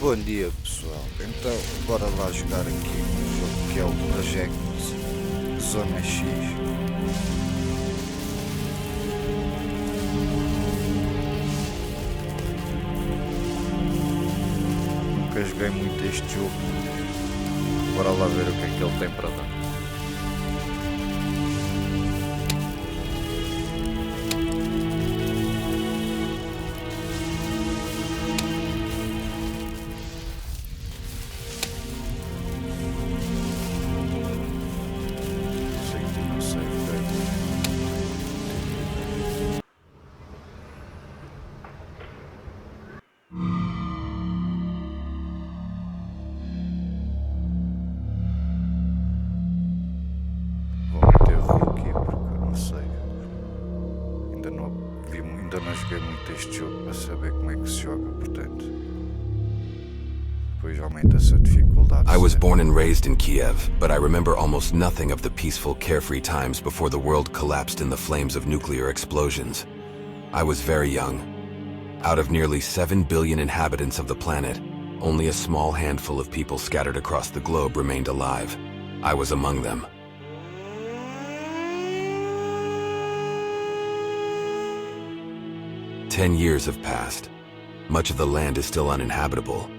Bom dia pessoal, então bora lá jogar aqui um jogo que é o Project Zona X. Nunca joguei muito este jogo, bora lá ver o que é que ele tem para dar. Ainda não joguei muito este jogo para saber como é que se joga, portanto depois aumenta-se a dificuldade. I was born and raised in Kiev, but I remember almost nothing of the peaceful, carefree times before the world collapsed in the flames of nuclear explosions. I was very young. Out of nearly 7 billion inhabitants of the planet, only a small handful of people scattered across the globe remained alive. I was among them. 10 years have passed. Much of the land is still uninhabitable.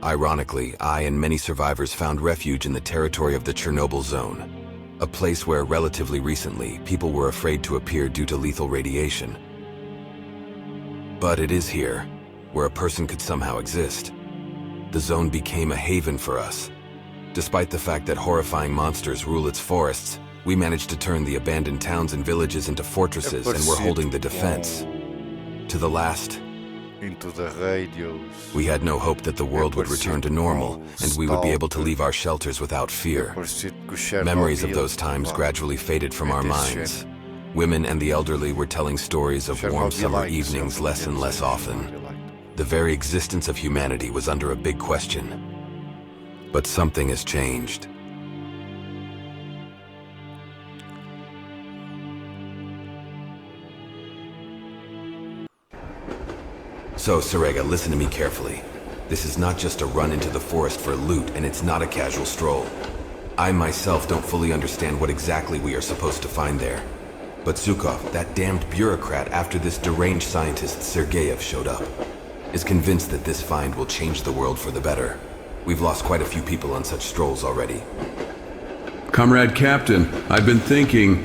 Ironically, I and many survivors found refuge in the territory of the Chernobyl zone, a place where relatively recently people were afraid to appear due to lethal radiation. But it is here, where a person could somehow exist. The zone became a haven for us. Despite the fact that horrifying monsters rule its forests, we managed to turn the abandoned towns and villages into fortresses and were holding the defense. To the last, into the radios. We had no hope that the world would return to normal and we would be able to leave our shelters without fear. Memories of those times gradually faded from our minds. Women and the elderly were telling stories of warm summer evenings less and less often. The very existence of humanity was under a big question. But something has changed. So, Sarega, listen to me carefully. This is not just a run into the forest for loot, and it's not a casual stroll. I myself don't fully understand what exactly we are supposed to find there. But Zhukov, that damned bureaucrat after this deranged scientist Sergeyev showed up, is convinced that this find will change the world for the better. We've lost quite a few people on such strolls already. Comrade Captain, I've been thinking,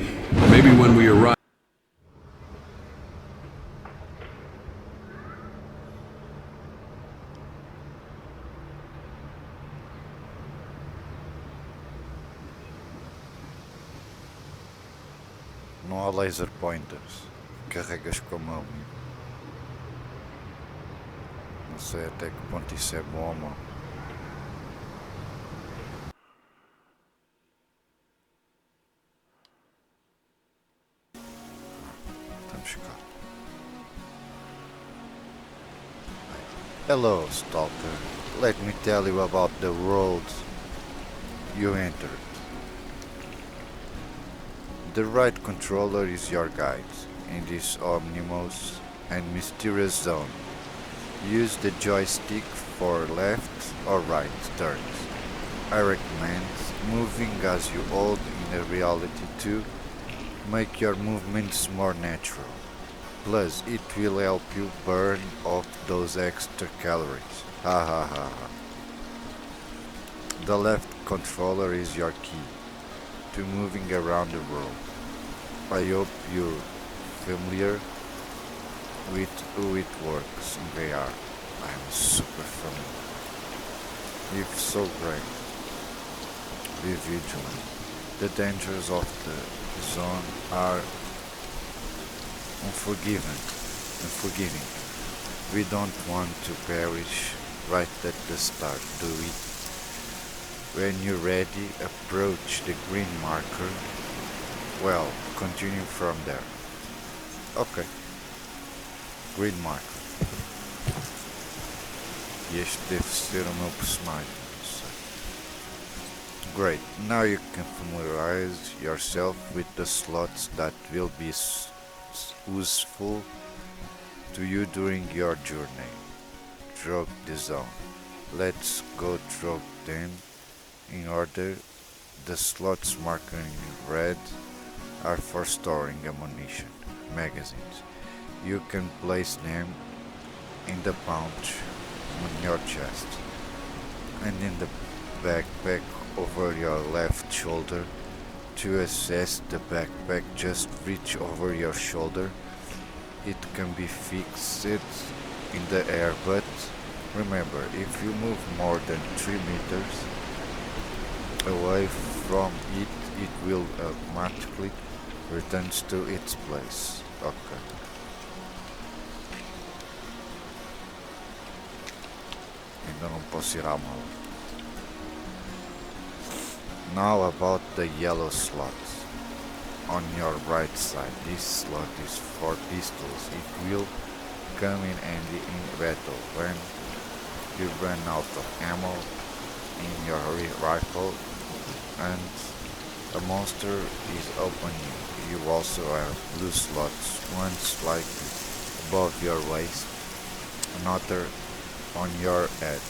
maybe when we arrive... Não há laser pointers, carregas com a mão. Não sei até que ponto isso é bom ou mau. Estamos cá. Hello, Stalker. Let me tell you about the world you entered. The right controller is your guide in this ominous and mysterious zone. Use the joystick for left or right turns. I recommend moving as you hold in reality to make your movements more natural. Plus, it will help you burn off those extra calories. Ha ha ha ha. The left controller is your key to moving around the world. I hope you're familiar with how it works in VR. I'm super familiar. If so, great. Be vigilant. The dangers of the zone are unforgiving. We don't want to perish right at the start, do we? When you're ready, approach the green marker. Well, continue from there. Ok. Green marker. E este deve ser o meu personagem, não sei. Great, now you can familiarize yourself with the slots that will be useful to you during your journey through the zone. Let's go through them in order. The slots marked in red are for storing ammunition, magazines. You can place them in the pouch on your chest and in the backpack over your left shoulder. To access the backpack, just reach over your shoulder. It can be fixed in the air, but remember, if you move more than 3 meters away from it, it will automatically return to its place. Okay. Ainda não posso ir à mala. Now about the yellow slots. On your right side, this slot is for pistols. It will come in handy in battle when you run out of ammo in your rifle and a monster is upon you. You also have blue slots, one slightly above your waist, another on your head.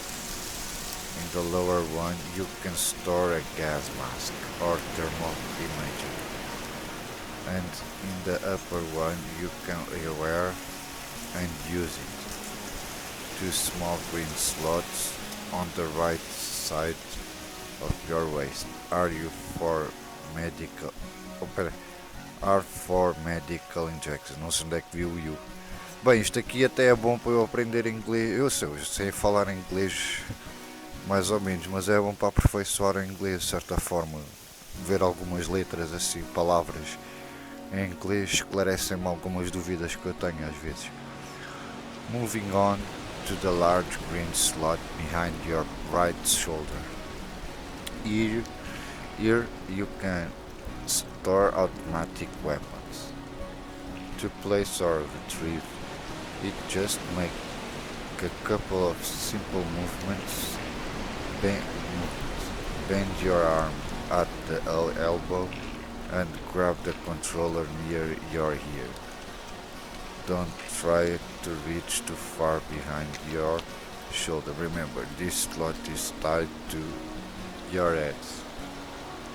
In the lower one you can store a gas mask or thermal imager, and in the upper one you can wear and use it. Two small green slots on the right side of your waist are medical are for medical injections. Não sei onde é que viu o you. Bem, isto aqui até é bom para eu aprender inglês. Eu sei falar inglês mais ou menos, mas é bom para aperfeiçoar o inglês de certa forma. Ver algumas letras assim, palavras em inglês esclarecem-me algumas dúvidas que eu tenho às vezes. Moving on to the large green slot behind your right shoulder. Here you can store automatic weapons. To place or retrieve it, just make a couple of simple movements. Bend your arm at the elbow and grab the controller near your ear. Don't try to reach too far behind your shoulder. Remember, this slot is tied to your head,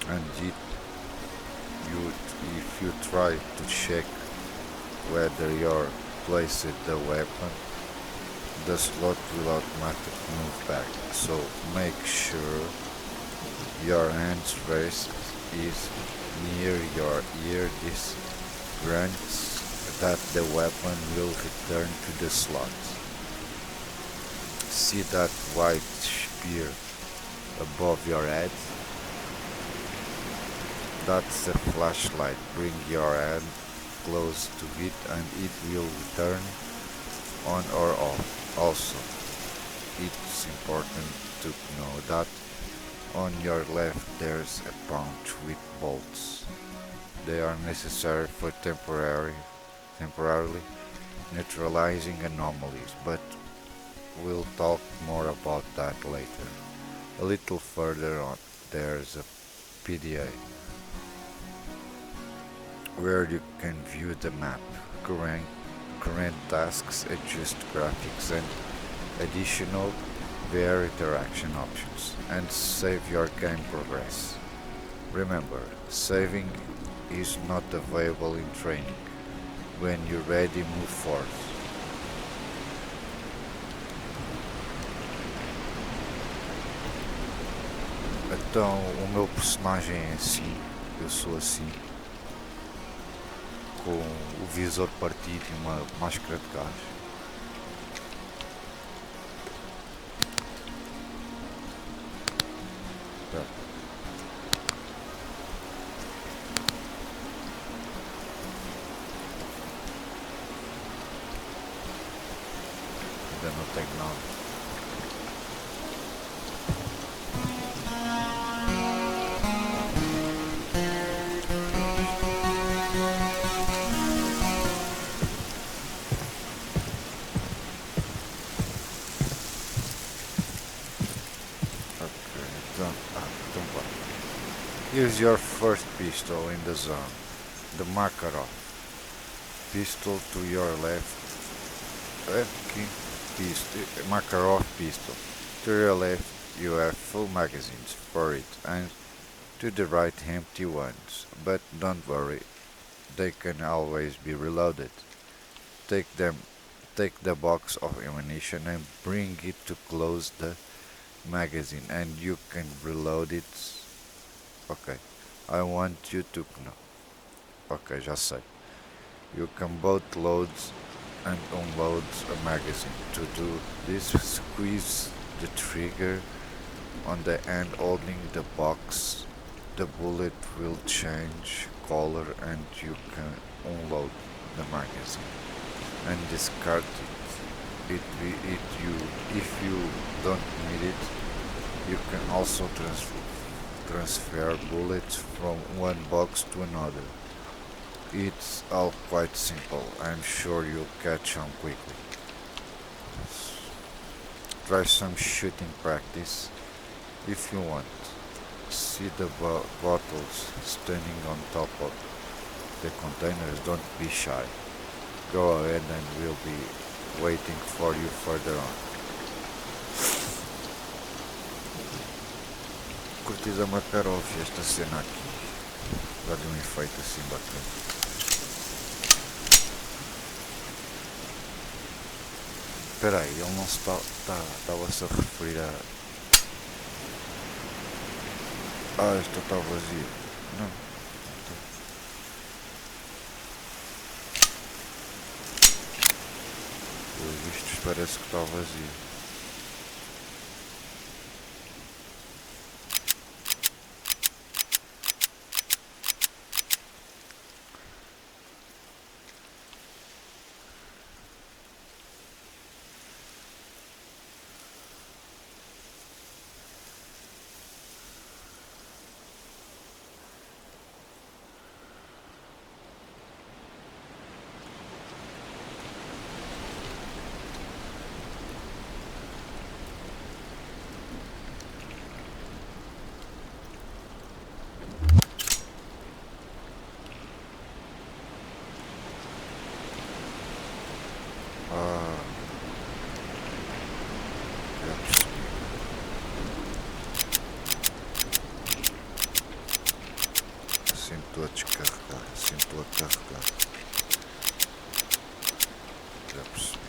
and if you try to check whether you're placed the weapon, the slot will automatically move back. So make sure your hand's rest is near your ear. This grants that the weapon will return to the slot. See that white spear above your head? That's a flashlight. Bring your hand close to it and it will turn on or off. Also, it's important to know that on your left there's a pouch with bolts. They are necessary for temporarily neutralizing anomalies, but we'll talk more about that later. A little further on there's a PDA where you can view the map, current tasks, adjust graphics and additional VR interaction options, and save your game progress. Remember, saving is not available in training. When you're ready, move forth. Então, o meu personagem é assim, eu sou assim, com o visor partido e uma máscara de gás. Ainda não tenho nada. Here's your first pistol in the zone, the Makarov. Pistol to your left, Makarov pistol. To your left you have full magazines for it and to the right empty ones, but don't worry, they can always be reloaded. Take them take the box of ammunition and bring it to close the magazine and you can reload it. Ok. I want you to know. Ok, já sei. You can both load and unload a magazine. To do this, squeeze the trigger on the end holding the box. The bullet will change color and you can unload the magazine and discard it. If you don't need it, you can also transfer bullets from one box to another. It's all quite simple. I'm sure you'll catch on quickly. Try some shooting practice if you want. See the bottles standing on top of the containers. Don't be shy. Go ahead and we'll be waiting for you further on. Curti da Makarov esta cena aqui. Dá-lhe um efeito assim bacana. Espera aí, ele não se estava-se a referir a... Ah, esta está vazia. Não. Pelos vistos parece que está vazio. Já percebi. Assim estou a descarregar, assim estou a carregar. Já percebi.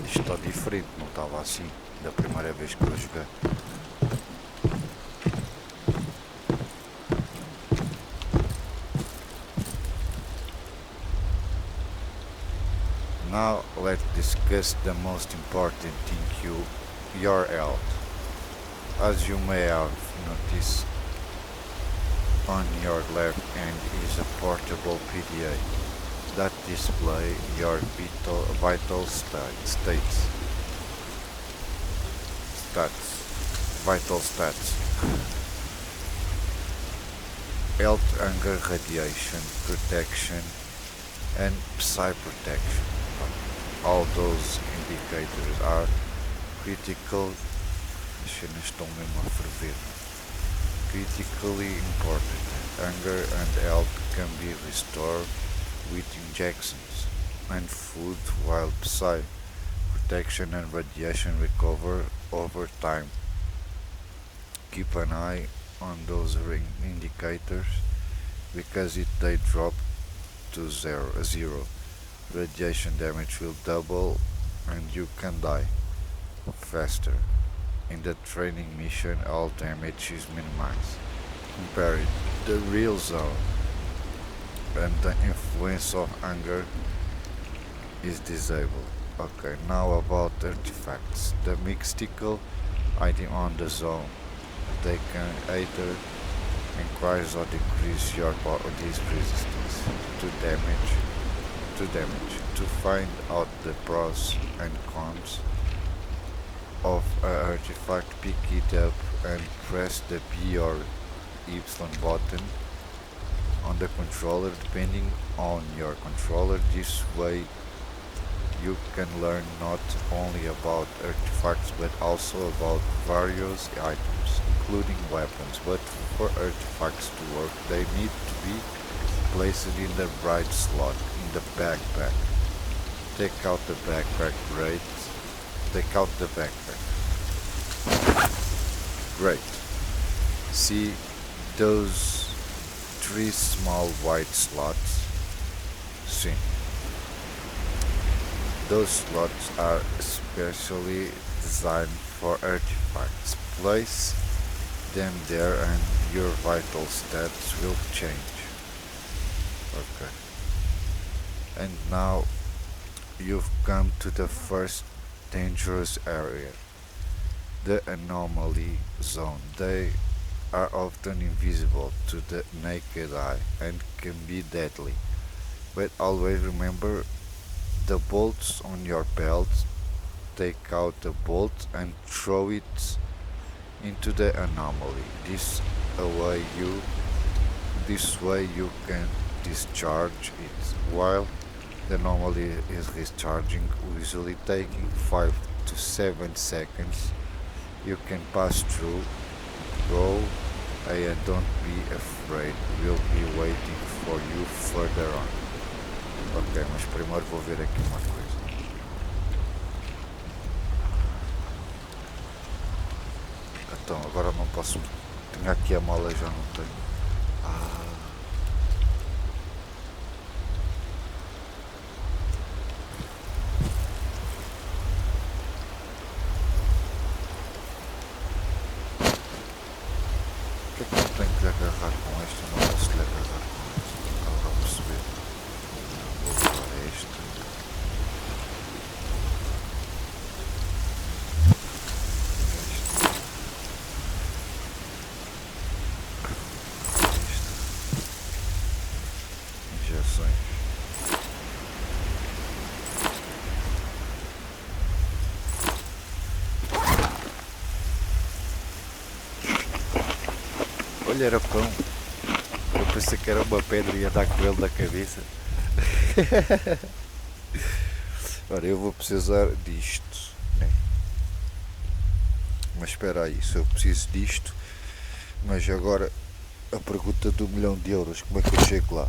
Isto está diferente, não estava assim da primeira vez que eu joguei. Now let's discuss the most important thing, your health. As you may have noticed, on your left hand is a portable PDA that display your vital stats. Health, hunger, radiation, protection, and Psi protection. All those indicators are critical. As cenas estão mesmo a ferver. Critically important. Hunger and health can be restored with injections and food, while Psi protection and radiation recover over time. Keep an eye on those indicators because if they drop to zero, radiation damage will double and you can die faster. In the training mission, all damage is minimized. Compare it, the real zone and the influence of hunger is disabled. Okay, now about artifacts. The mystical item on the zone. They can either increase or decrease your body's resistance to damage. To find out the pros and cons of an artifact, pick it up and press the B or Y button on the controller depending on your controller. This way you can learn not only about artifacts but also about various items, including weapons. But for artifacts to work, they need to be placed in the right slot in the backpack. Take out the backpack, great. Take out the backpack. Great. See those 3 small white slots? See. Those slots are especially designed for artifacts. Place them there and your vital stats will change. Okay. And now you've come to the first dangerous area, the anomaly zone. They are often invisible to the naked eye and can be deadly. But always remember the bolts on your belt. Take out the bolt and throw it into the anomaly. This way you can discharge it while the anomaly is discharging, usually taking 5 to 7 seconds. You can pass through. Go and don't be afraid. We'll be waiting for you further on. Ok, mas primeiro vou ver aqui uma coisa. Então, agora não posso... Tenho aqui a mala, já não tenho. O que é que eu tenho que lhe agarrar com esta? Não posso lhe agarrar com esta. Agora vou perceber. Vou usar esta. Injeções. Olha, era pão. Eu pensei que era uma pedra e ia dar com ele na cabeça. Ora, eu vou precisar disto, né? Mas espera aí, se eu preciso disto. Mas agora a pergunta do milhão de euros, como é que eu chego lá?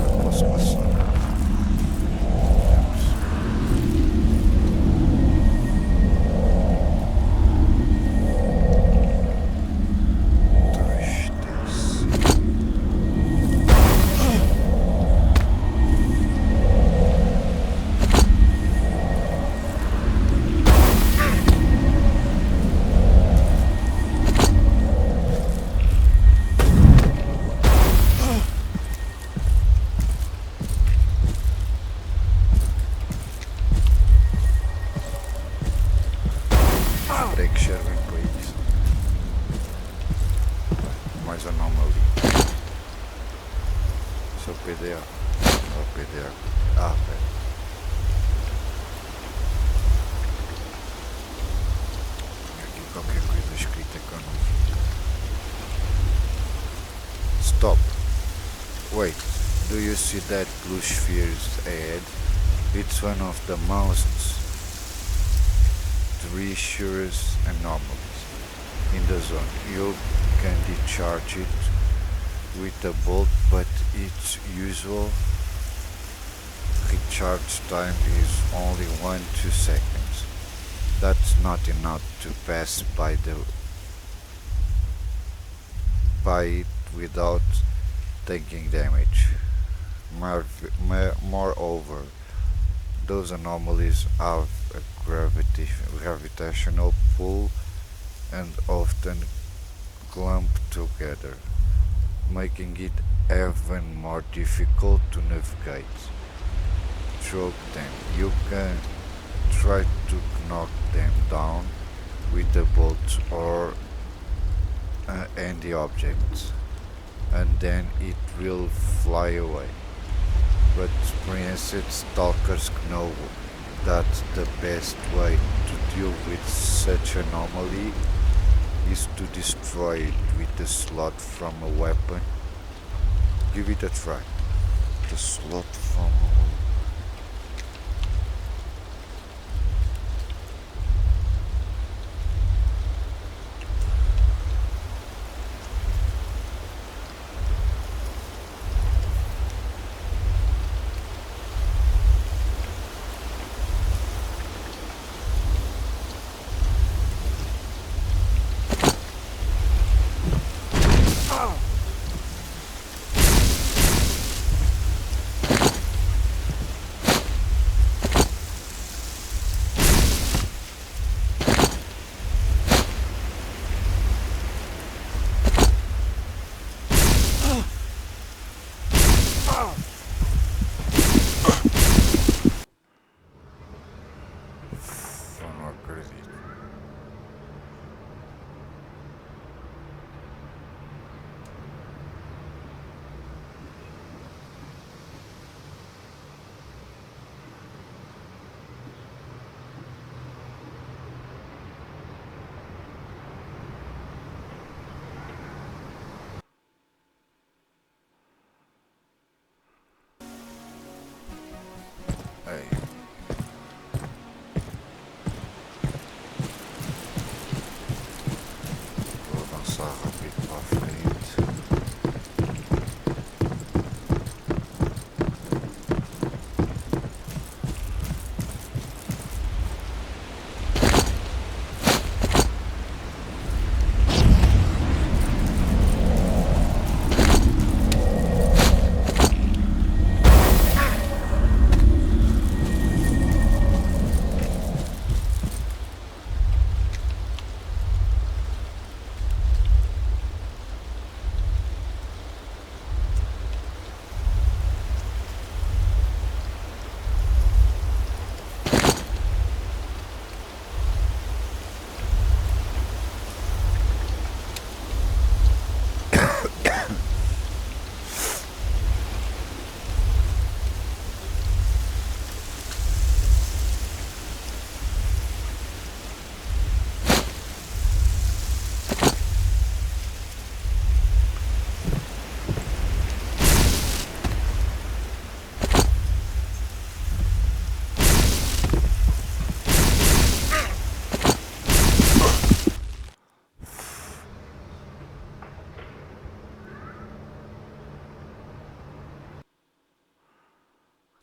Agora posso passar. Break servem para isso. Mais anomaly. Isso é o PDA. Não é o PDA. Pera. Aqui qualquer coisa escrita que eu não vi. Stop. Wait, do you see that blue spheres ahead? It's one of the most treacherous anomalies in the zone. You can discharge it with a bolt, but its usual recharge time is only 1-2 seconds. That's not enough to pass by it without taking damage. Moreover, those anomalies have a gravitational pull and often clump together, making it even more difficult to navigate through them. You can try to knock them down with the bolt or any object, and then it will fly away. But experienced stalkers know that the best way to deal with such anomaly is to destroy it with a slot from a weapon. Give it a try. The slot from a weapon. Eu não acredito. Ei. Vou avançar rápido para a frente.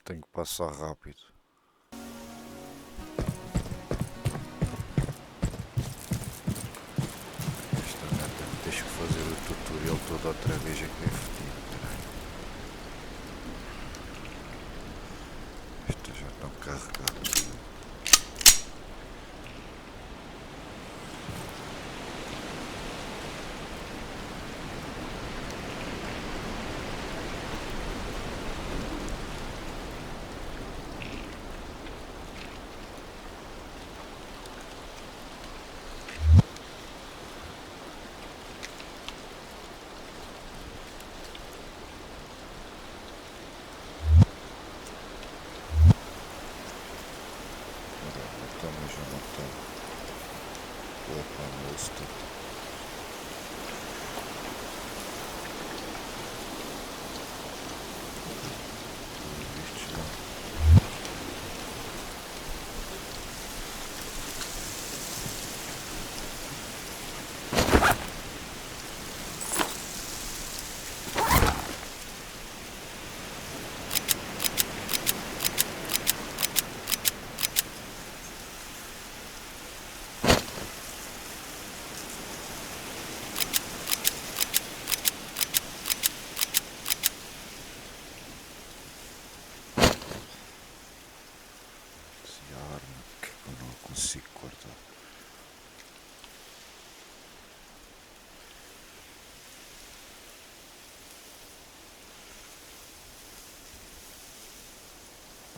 Tenho que passar rápido. Esta merda, deixa eu fazer o tutorial todo outra vez, é que é fedido, caralho. Estas já estão carregadas. Mas já não tem. Vou para o meu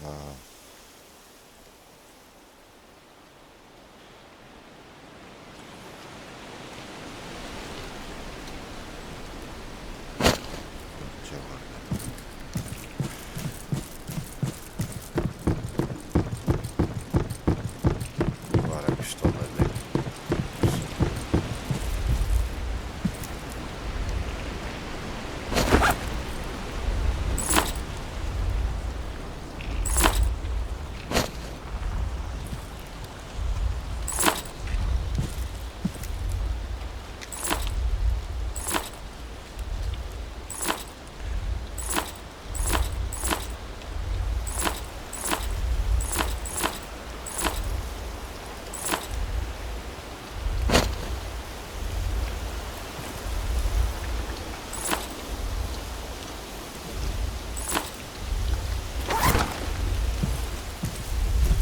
Ah, deixa eu guardar. Agora a pistola dele.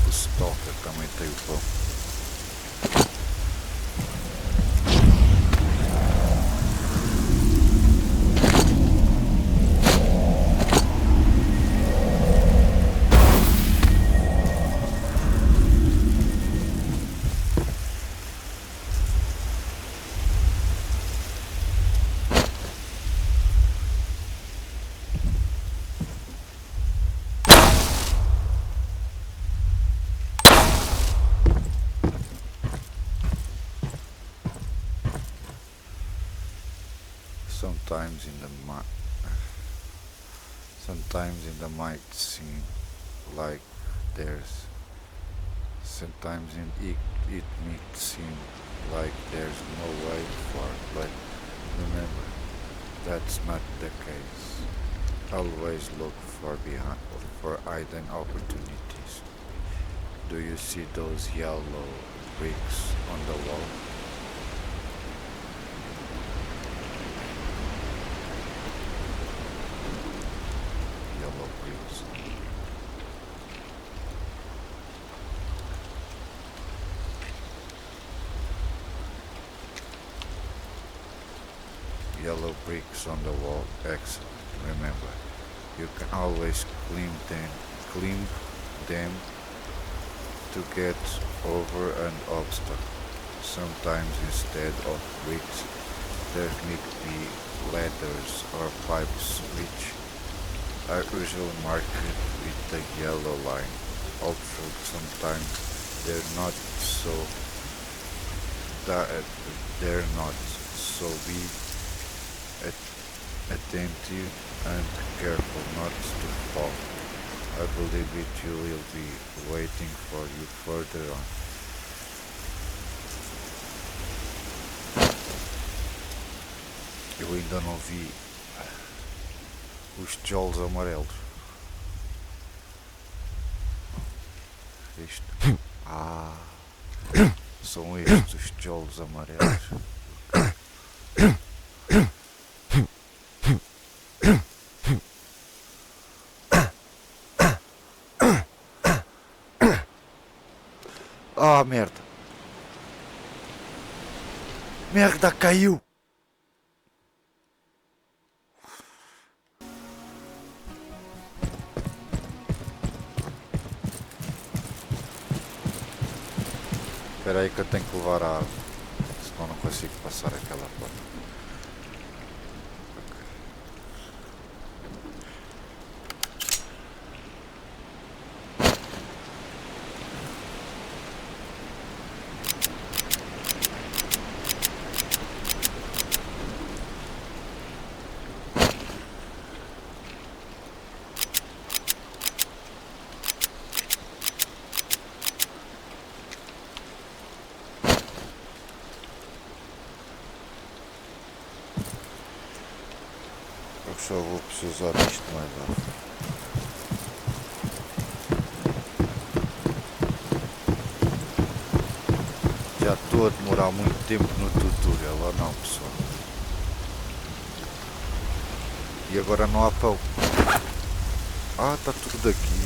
O Stalker também tem o pão. Sometimes in the sometimes in the might seem like there's sometimes in it might seem like there's no way forward, but remember that's not the case. Always look for behind for hidden opportunities. Do you see those yellow bricks on the wall? Yellow bricks. Yellow bricks on the wall. Excellent. Remember, you can always climb them to get over an obstacle. Sometimes instead of bricks, there may be ladders or pipes which are usually marked with a yellow line. Also, sometimes they're not so they're not so be attentive and careful not to fall. I believe it will be waiting for you further on. Eu ainda não vi os tijolos amarelos. Isto. Ah, são estes os tijolos amarelos. Ah, merda. Merda, caiu. Espera aí que eu tenho que levar a água, senão não consigo passar aquela porta. Eu só vou precisar disto mais à frente. Já estou a demorar muito tempo no tutorial, ou não, pessoal? E agora não há pão. Ah, está tudo aqui.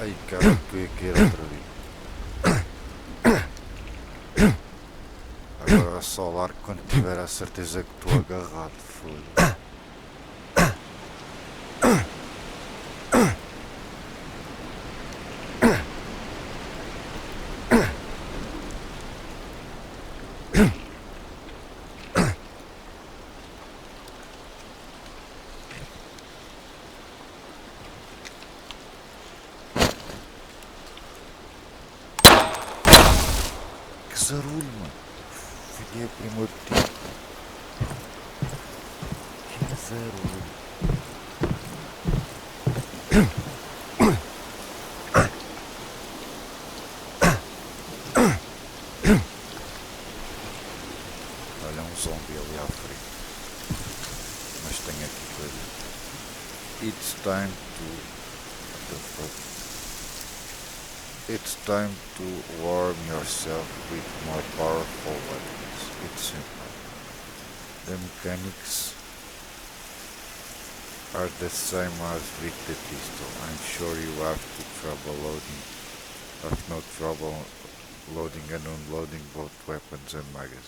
Ai cara, que eu ia cair outra vez. Agora só largo quando tiver a certeza que estou agarrado. Foda. Que zarulho, mano. Filhei a primeiro tipo. Que zarulho. Olha um zombie ali à frente. Mas tenho aqui coisa. It's time to... What the fuck? It's time to warm yourself with more powerful weapons. It's simple. The mechanics are the same as with the pistol. I'm sure you have no trouble loading and unloading both weapons and magazines.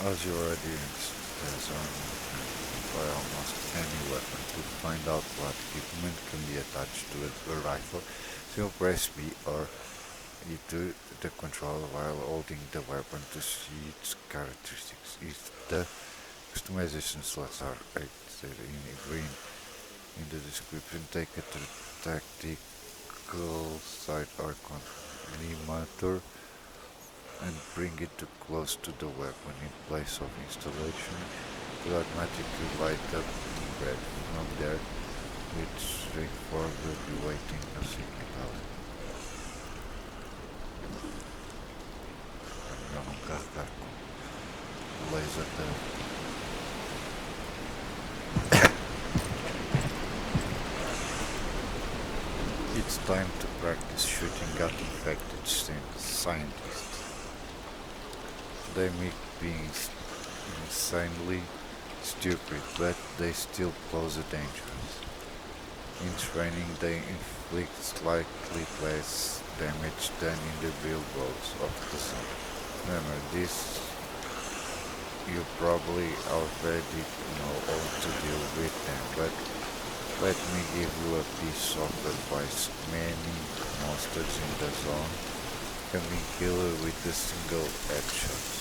As you already there's by almost any weapon. To find out what equipment can be attached to a rifle, simply press B or E to the controller while holding the weapon to see its characteristics. If the customization slots are activated in green in the description, take it to the tactical site or collimator and bring it too close to the weapon. In place of installation, it will automatically light up in red. From there, with straight forward will be waiting a signal. Não carregar com laser da... It's time to practice shooting at infected scientists. They may be insanely stupid, but they still pose a danger. In training, they inflict slightly less damage than in the real blows of the sun. Remember this, you probably already know how to deal with them, but let me give you a piece of advice. Many monsters in the zone can be killed with a single headshot.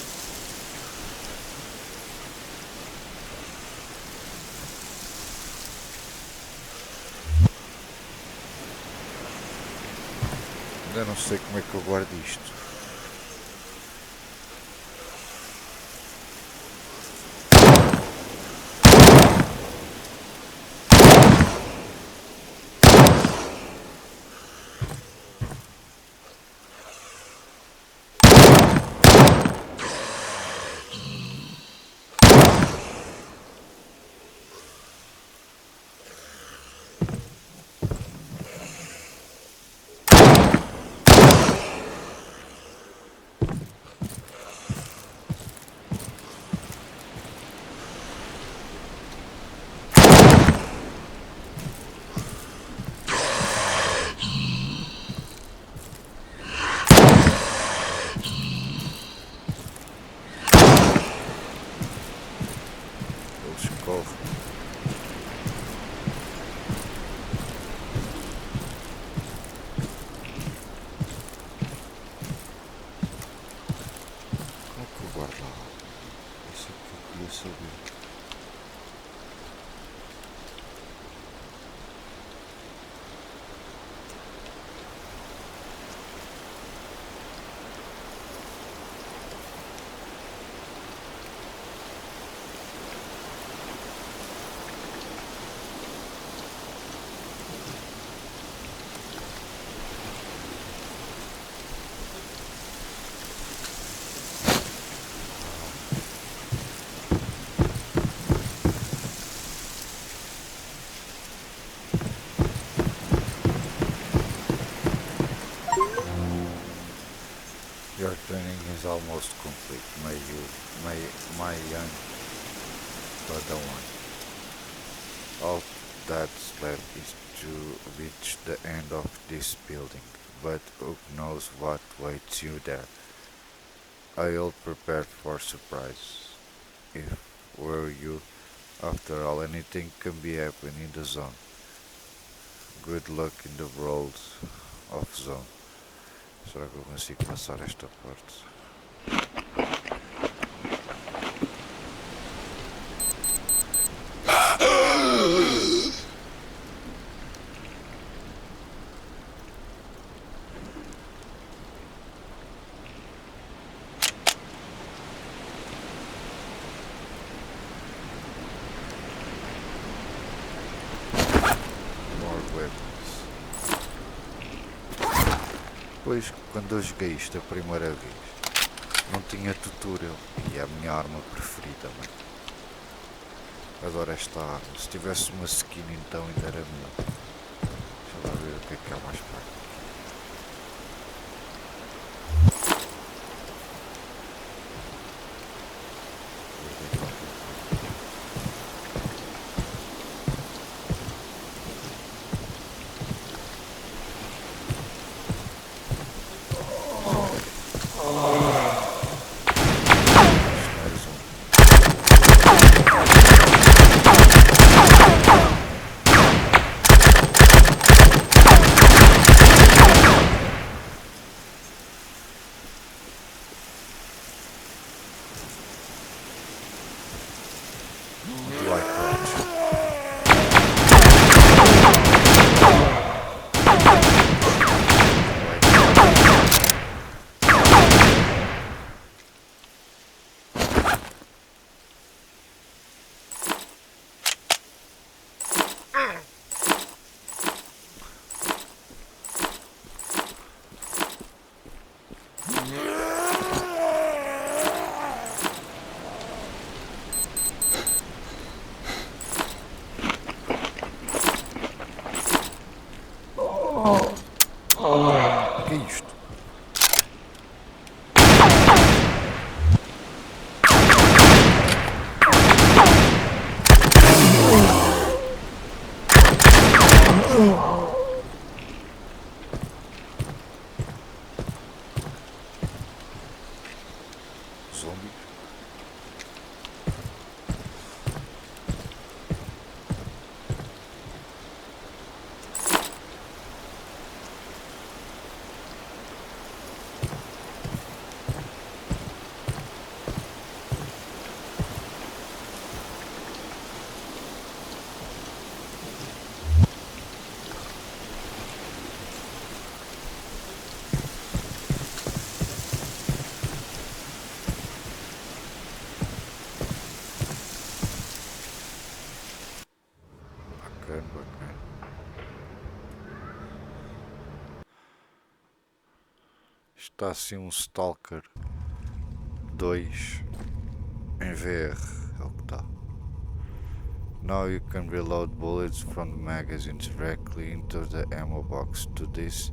Ainda não sei como é que eu guardo isto. Corre. Como é que eu guardo lá? Isso é que eu queria saber. Your training is almost complete, my young Padawan. All that's left is to reach the end of this building, but who knows what waits you there. I'll prepare for surprise. If were you, after all, anything can be happening in the zone. Good luck in the world of zone. Será que eu consigo passar esta parte? More weapons. Pois, quando eu joguei isto a primeira vez, não tinha tutorial e é a minha arma preferida, mano. Adoro esta arma. Se tivesse uma skin então ainda era melhor. Deixa lá ver o que é mais perto. Que é isto? Zombies? Bacana. Está assim um Stalker 2 em VR, é o que está. Now you can reload bullets from the magazines directly into the ammo box. To this,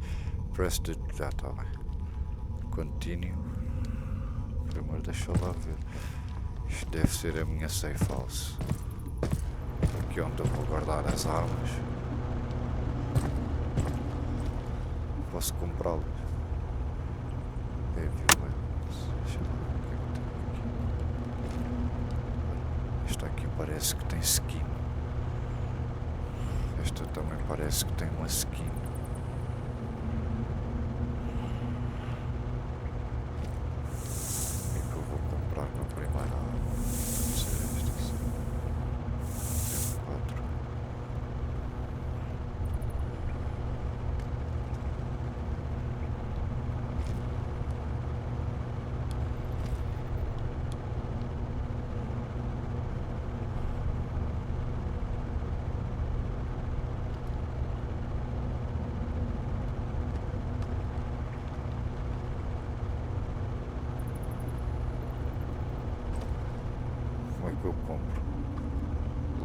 press the... Já está bem. Continue. Primeiro deixa lá ver. Isto deve ser a minha safe house. Aqui onde eu vou guardar as armas. Posso comprá-las. Heavy weapons. Deixa eu ver o que é que tem aqui. Esta aqui parece que tem skin. Esta também parece que tem uma skin. E que eu vou comprar na primeira arma. Deve ser esta, sim. M4. Como é que eu compro?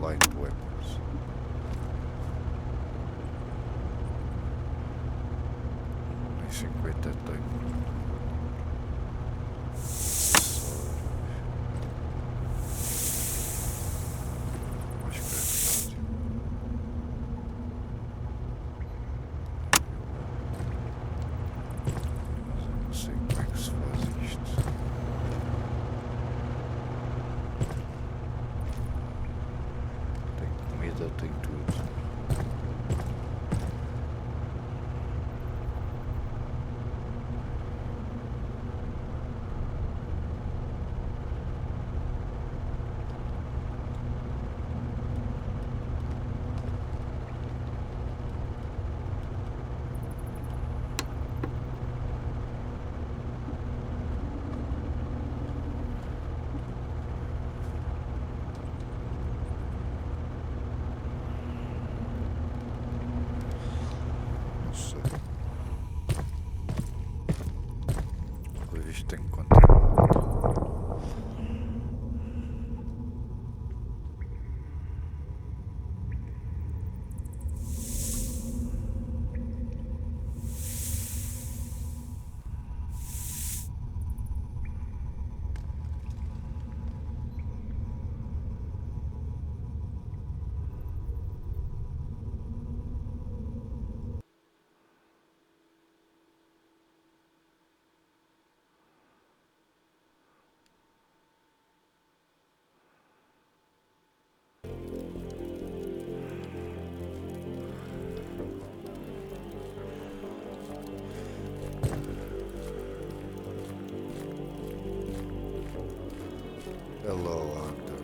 Light weapons. Nem 50 tenho. Mais granulado. Mas eu não sei como é que se faz isto. Tem comida, tem tudo. Não sei. Pelo visto tenho que continuar. Hello, Hunter.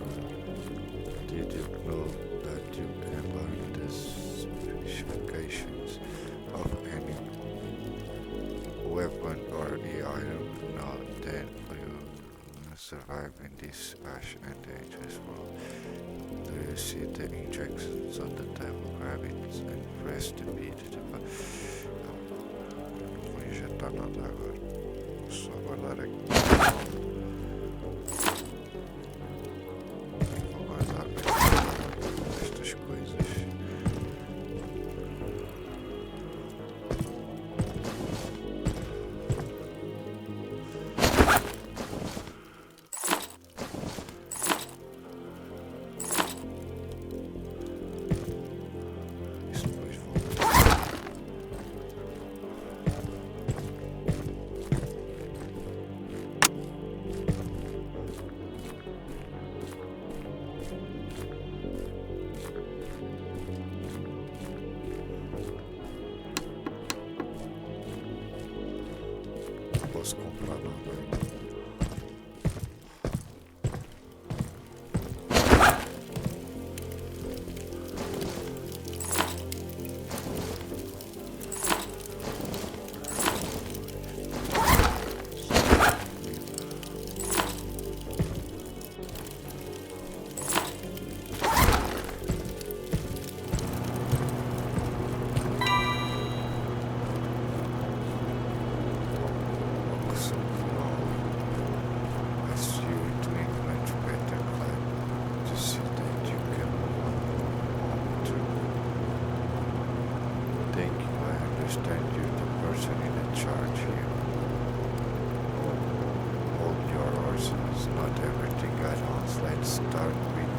Did you know that you can learn the specifications of any weapon or item? No, then you survive in this harsh and dangerous world. Do you see the injections on the table? Grab it and press the B to the Não vou injetar nada agora. Vou só guardar aqui. Estas coisas. Isso depois volta. Posso comprar nada ainda. understand you're the person in charge here. Hold your horses, not everything at once. Let's start with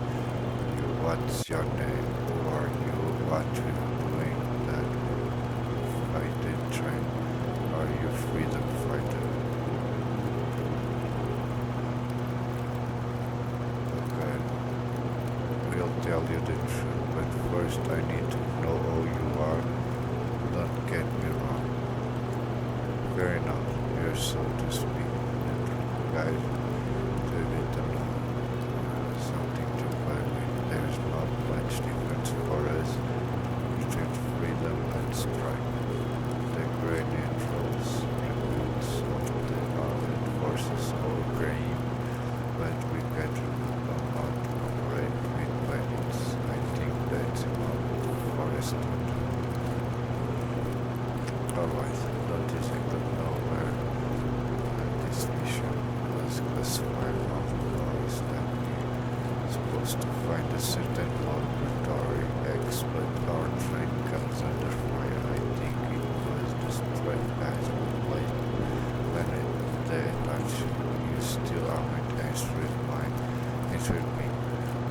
you. What's your name? Who are you? What are you doing? That fight and train? Are you freedom fighter? Okay. tell you the truth, but first I need to know who you are. Don't get me wrong. Fair enough, you're so to speak. Guys, to get to know something to play with. There's not much difference for us between freedom and strife. The great neutrals, recruits of the armed forces all green, but we get to know how to operate with planets. I think that's enough for us to do. Alright, don't you think that nowhere this mission was classified on the laws that we're supposed to find a certain laboratory X, but our train comes under fire. I think it was the straight guys who played planet that actually you still haven't answered me.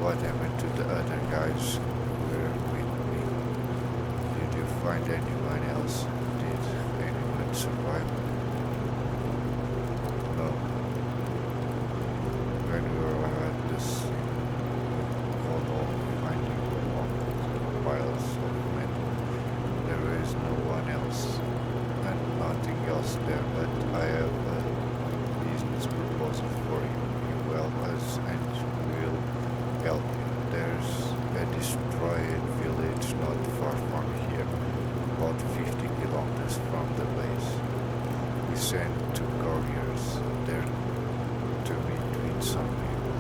What happened to the other guys who were with me? Did you find anyone else? Did anyone survive? No. When we were at this photo finding piles of men, there is no one else and nothing else there, but I have a business proposal for you. You help us and we'll help you. There's a destroyed village not far from here, about 50 kilometers from the base. We sent 2 couriers there to meet with some people.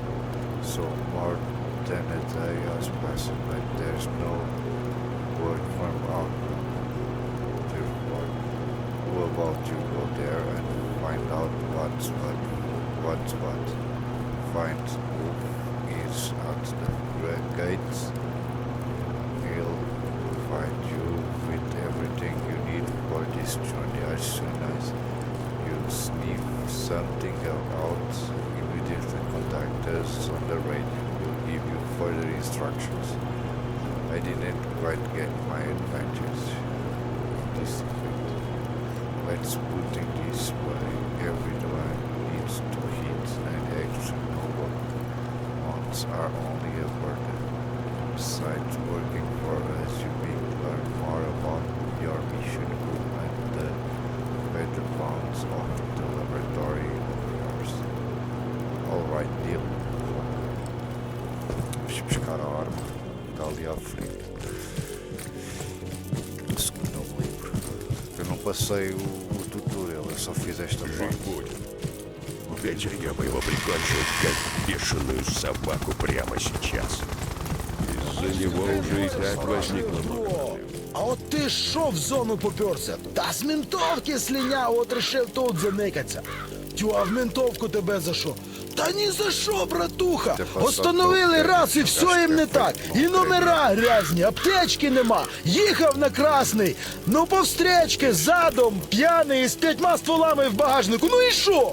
So more than a day has passed, but there's no word from our group. Therefore, who about you go there and find out what's what? Find who is at the gates. He'll provide you with everything you need for this journey. As soon as you sniff something out, immediately contact us on the radio. We'll give you further instructions. I didn't quite get my adventures this effect. Let's put it this way, everyone needs to hit and actually know what wants are only a burden. Besides working for us, you may learn more about your mission group and the better bounds of the laboratory of yours. Alright, deal. Vamos buscar a arma. Está ali à frente. Segundo não me lembro. Eu não passei o tutorial, eu só fiz esta parte. Ветер, я бы его прикончил, как бешеную собаку прямо сейчас. Из-за него уже и так возникла проблема. А от ти що в зону попёрся? Та з ментовки слиняв, от решив тут заникаться. Тю, а в ментовку тебе за що? Та ні за що, братуха! Остановили раз і все їм не так. І номера грязні, аптечки нема. Їхав на красний. Ну по встречки, задом, п'яний, з 5 стволами в багажнику. Ну і що?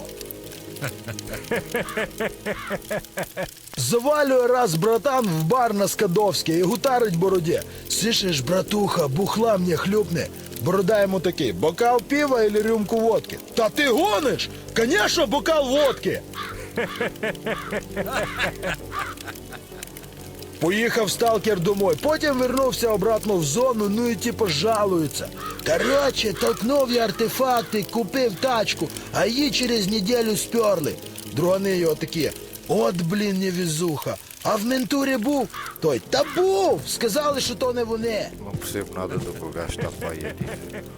Завалює раз братан в бар на Скадовській і гутарить бороді. Слышиш, братуха, бухла мне хлюпне. Борода йому такий, бокал пива или рюмку водки? Та ти гониш? Конечно, бокал водки. Поїхав сталкер домой, потім вернувся обратно в зону, ну і типу жалується. Короче, толкнув я артефакти, купив тачку, а її через неділю сперли. Другани його такі, от, блін, невезуха. А в ментурі був? Той, та був! Сказали, що то не вони. Não percebo nada do que o gajo está para aí a dizer.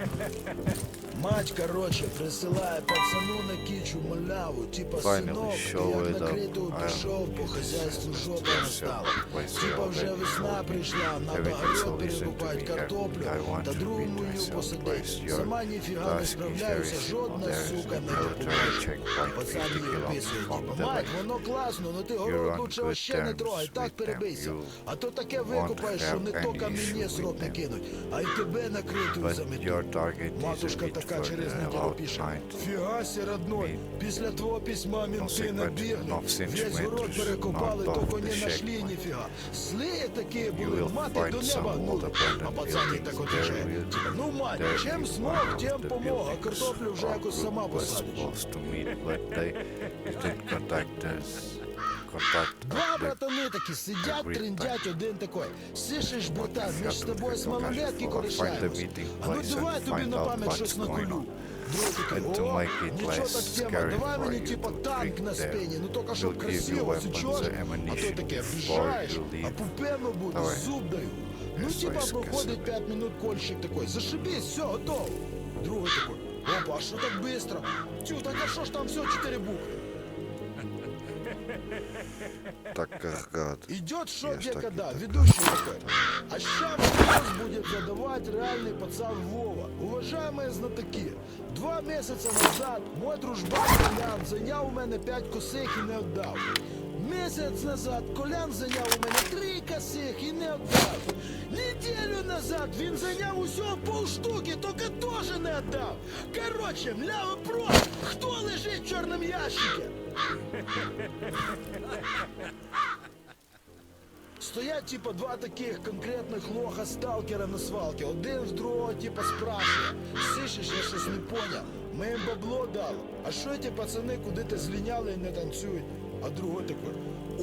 Мать, короче, присилає пацану на кічу маляву, типа Finally, синок, show як it накриту up. пішов, по хазяйству жопа настала. Place Типа here вже already весна told me. прийшла, на Everything so багарьок listen to перекупають me картоплю, carefully. I want та to другу beat мою myself. посадить. Place your Сама ніфіга не task is справляюся, very simple. жодна There's сука a не military допоможе. checkpoint Пацан 50 її kilometers описує, from типа, the мать, lake. воно класно, но ти You're город on лучше good вообще не terms трогай, так with them. перебийся. You А то таке won't викупаєш, що have не то any мені issue срок with не them. кинуть, а й тебе накриту But заметуть. your target is a Матушка bit така через further, неділю about пише. 90. Фіга сі, родной, після твого письма менти набігли, 9 весь город перекопали, not то off коні the нашли checkpoint. ніфіга. Злі такі You були, will мати find до some неба old гнули. А abandoned пацані так buildings. отвечає. There Типа, ну мать, will чим be смог, one of тим the помог, а buildings картоплю вже our якось group сама was посадиш. supposed to meet, but they didn't contact us. contact Два of the братани такі сидять, Great триндять, один такой. Слышиш, братан, ми ж з тобою з Find the малолетки корешаємось. meeting А ну place давай and тобі find на out пам'ять what's щось going наколю. on. Другий такий, And to о, make it нічого less так тема, scary давай for мені you типа to танк drink на there. спині, ну тільки щоб We'll give you красиво, weapons сечеш, and а то ammunition таке, before біжаєш, you leave. а попевно буде, Давай. зуб даю. Ну Eso типа es que проходить se ve. 5 минут, кольщик такой, зашибись, все, готово. Другий такой, опа, а що так быстро? Тю, так а що ж там все 4 букви? Так, гад. Идет что Я где ж так когда, и так. ведущий такой. А ща вопрос будет задавать реальный пацан Вова. Уважаемые знатоки, 2 месяца назад мой дружбан Колян заняв у мене 5 косих і не віддав. Місяць назад Колян зайняв у мене 3 косих і не віддав. Неділю назад він зайняв усього полштуки, тільки теж не віддав. Короче, мля вопрос, хто лежить в чорному ящику? Стоять типа два таких конкретних лоха сталкера на свалке. Один в другого типа спрашиває. Слышиш, я щось не поняв. Ми їм бабло дали. А що ті пацани куди-то зліняли і не танцюють? А другой такой.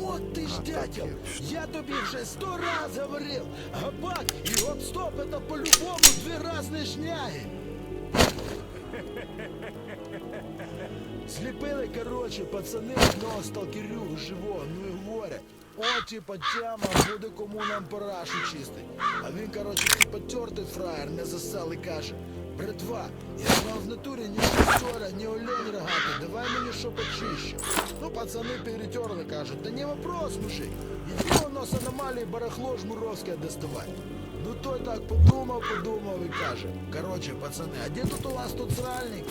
От ти ж дятел, я тобі вже 100 раз говорив. Габак і гоп-стоп это по-любому 2 разні шняги. Сліпили, короче, пацани одного сталкерю живого, ну і говорять. О, типа, тема, буде кому нам парашу чистить. А він, короче, типа, тертий фраєр, не засал і каже. Братва, я ж вам в натурі ні шестера, ні олень рогатий, давай мені що почище. Ну, пацани перетерли, кажуть, да не вопрос, мужик. Іди воно з аномалії барахло жмуровське доставай. Ну той так подумав і каже. Короче, пацани, а де тут у вас тут сральник?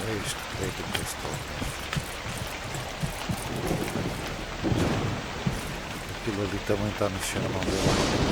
É isto que tem de questão. Aquilo ali também está no chão, não deu.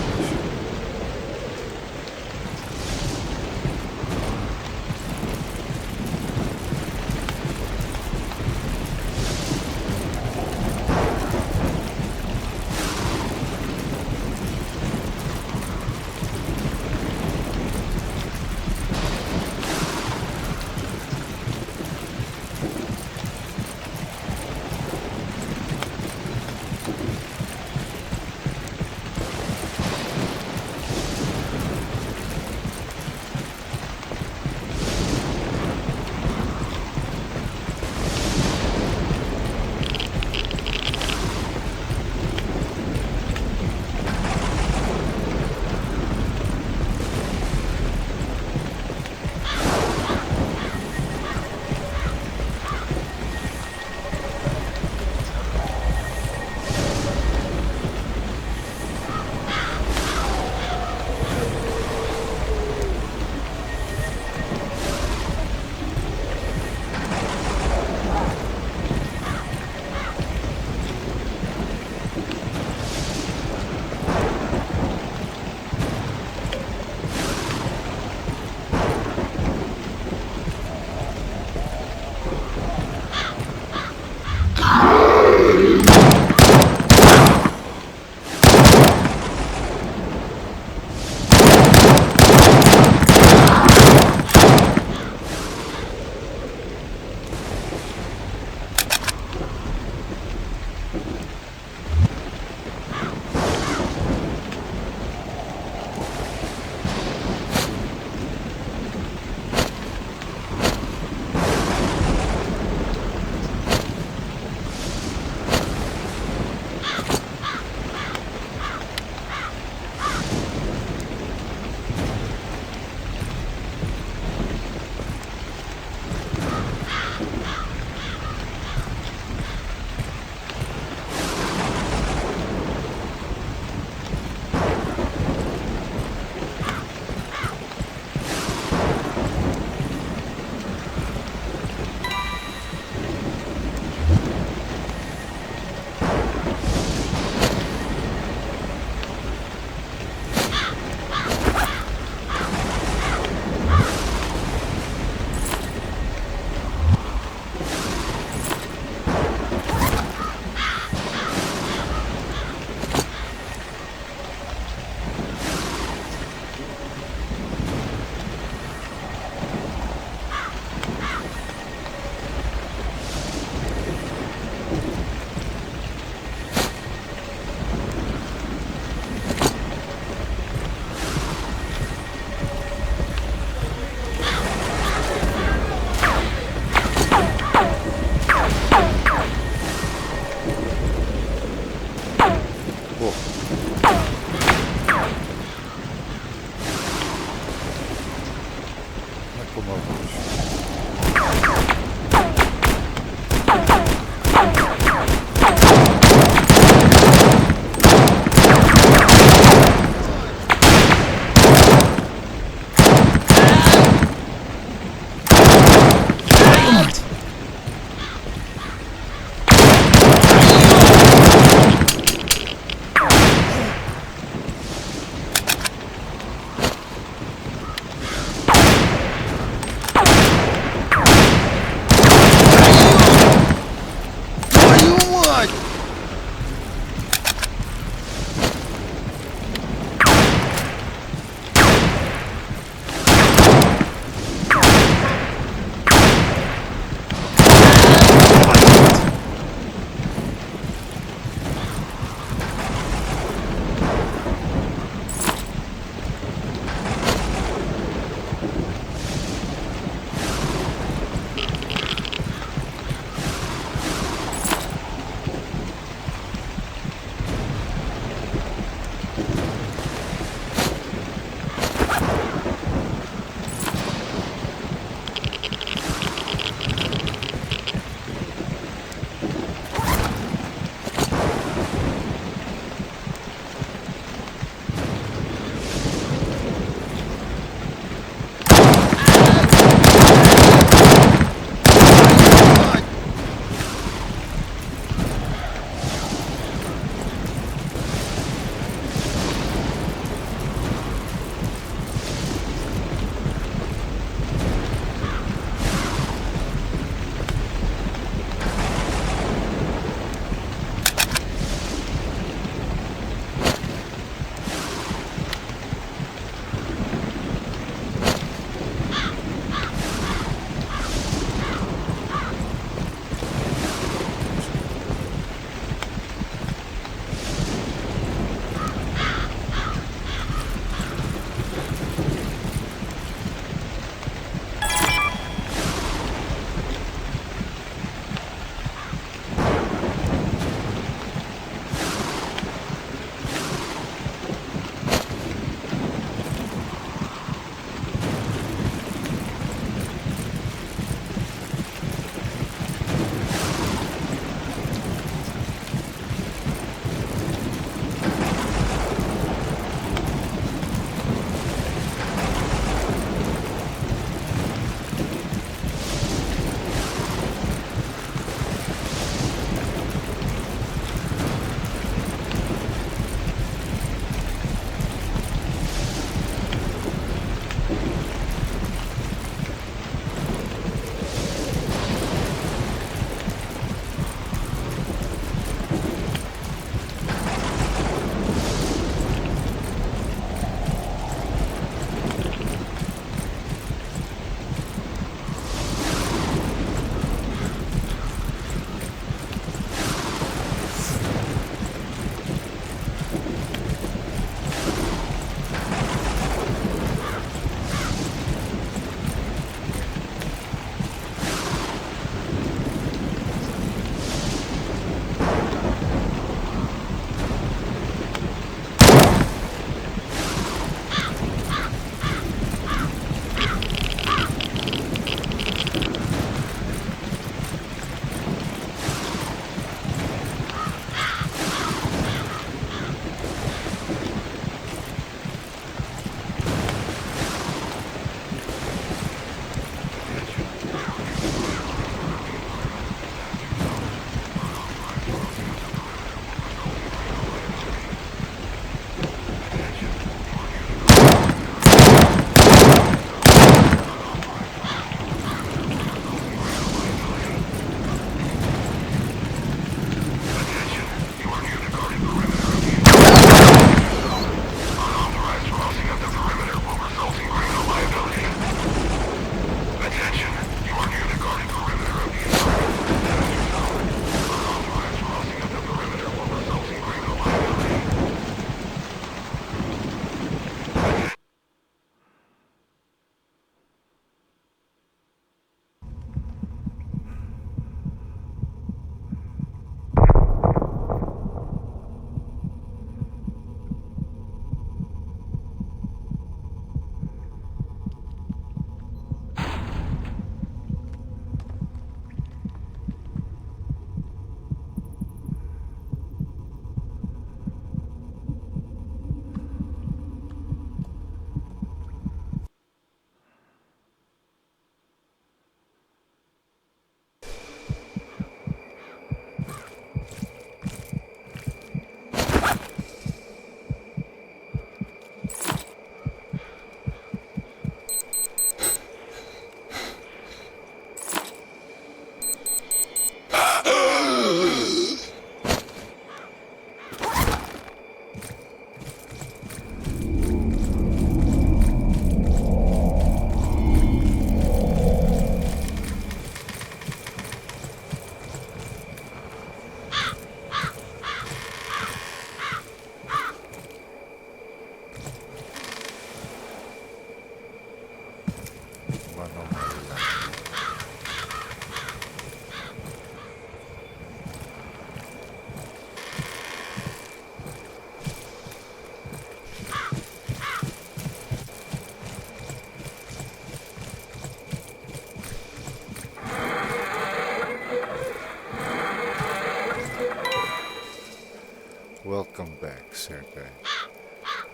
Welcome back, Sergei.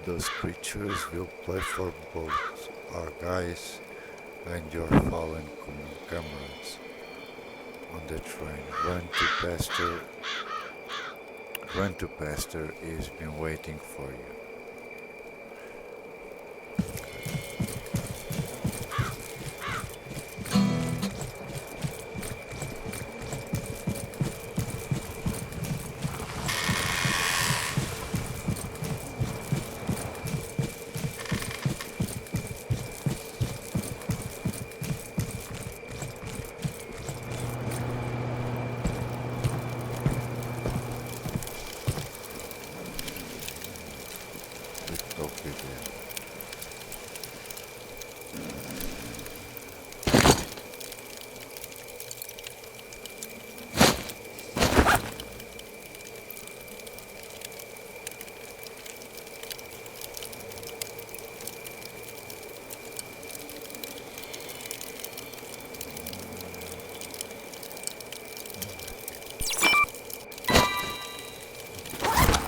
Those creatures will play for both our guys and your fallen comrades on the train. Run to Pastor is been waiting for you. Don't be there.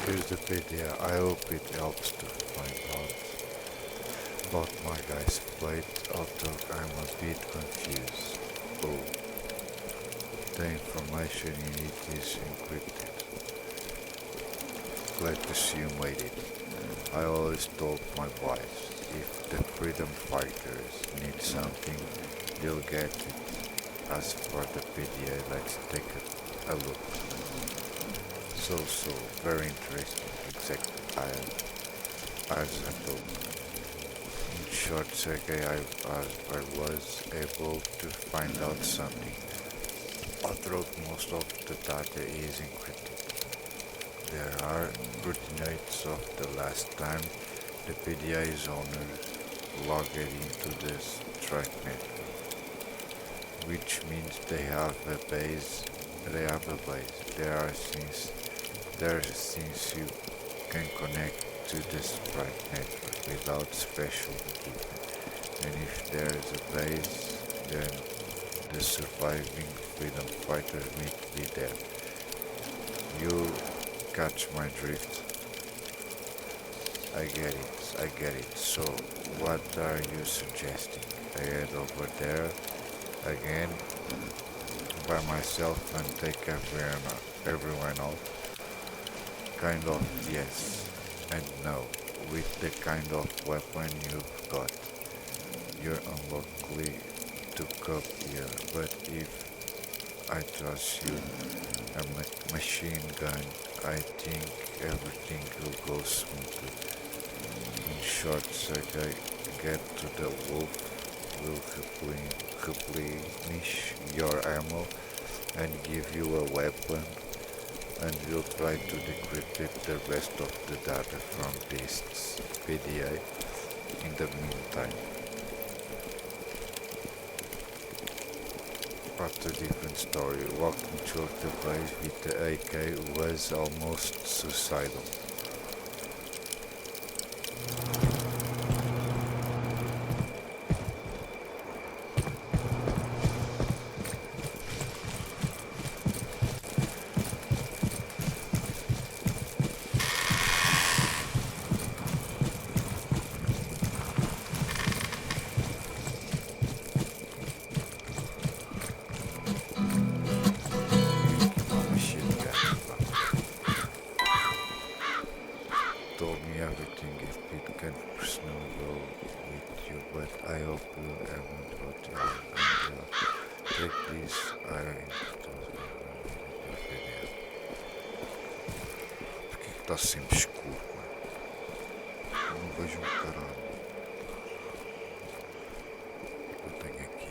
Here's the video. I hope it helps to find out about my guy's flight, although I'm a bit confused. Oh, the information in it is encrypted. Glad to see you made it. I always told my boys, if the freedom fighters need something, they'll get it. As for the PDA, let's take a look. So, very interesting, exactly as I told. In short, Sergei, I was able to find out something. Although most of the data is encrypted, there are coordinates of the last time the PDA's owners logged into this strike network, which means they have a base. Since you can connect to the strike network without special equipment, and if there is a base, then the surviving freedom fighters need to be there. You catch my drift? I get it. So, what are you suggesting? I head over there again by myself and take everyone out? Kind of yes and no. With the kind of weapon you've got, you're unlikely to cope here, but if I trust you, a machine gun, I think everything will go smoothly. In short, Sergei, get to the wolf, will replenish your ammo and give you a weapon, and we'll try to decrypt the rest of the data from Beast's PDA in the meantime. But a different story. Walking through the base with the AK was almost suicidal. Told me everything if it can personally go with you, but I hope you haven't got your take this. Porque que está sempre escuro, mano? Não vejo caralho. O que eu tenho aqui?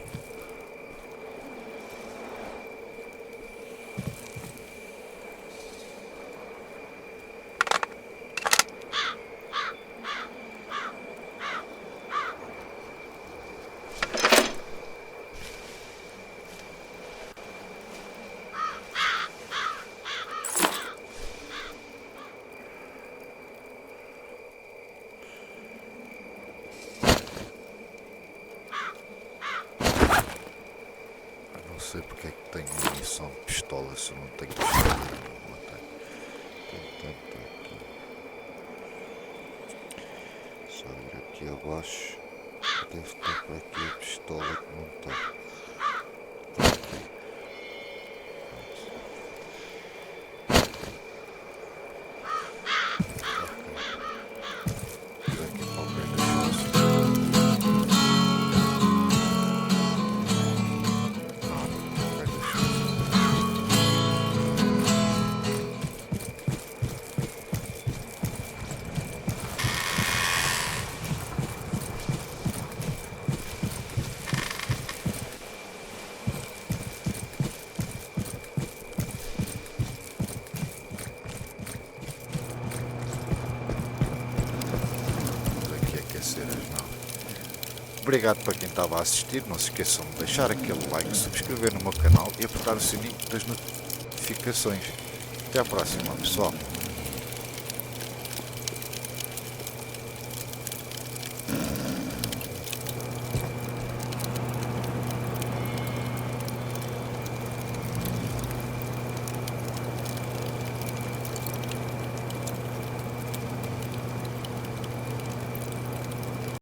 Não sei porque é que tenho munição de pistola se eu não tenho pistola nenhuma. Tem tanta aqui. aqui abaixo. Deve estar para aqui a pistola que não está. Aqui para o pé das costas. Não, pé das costas. Aqui aquecer as mãos. Obrigado para quem estava a assistir. Não se esqueçam de deixar aquele like, subscrever no meu canal e apertar o sininho das notificações. Até à próxima, pessoal.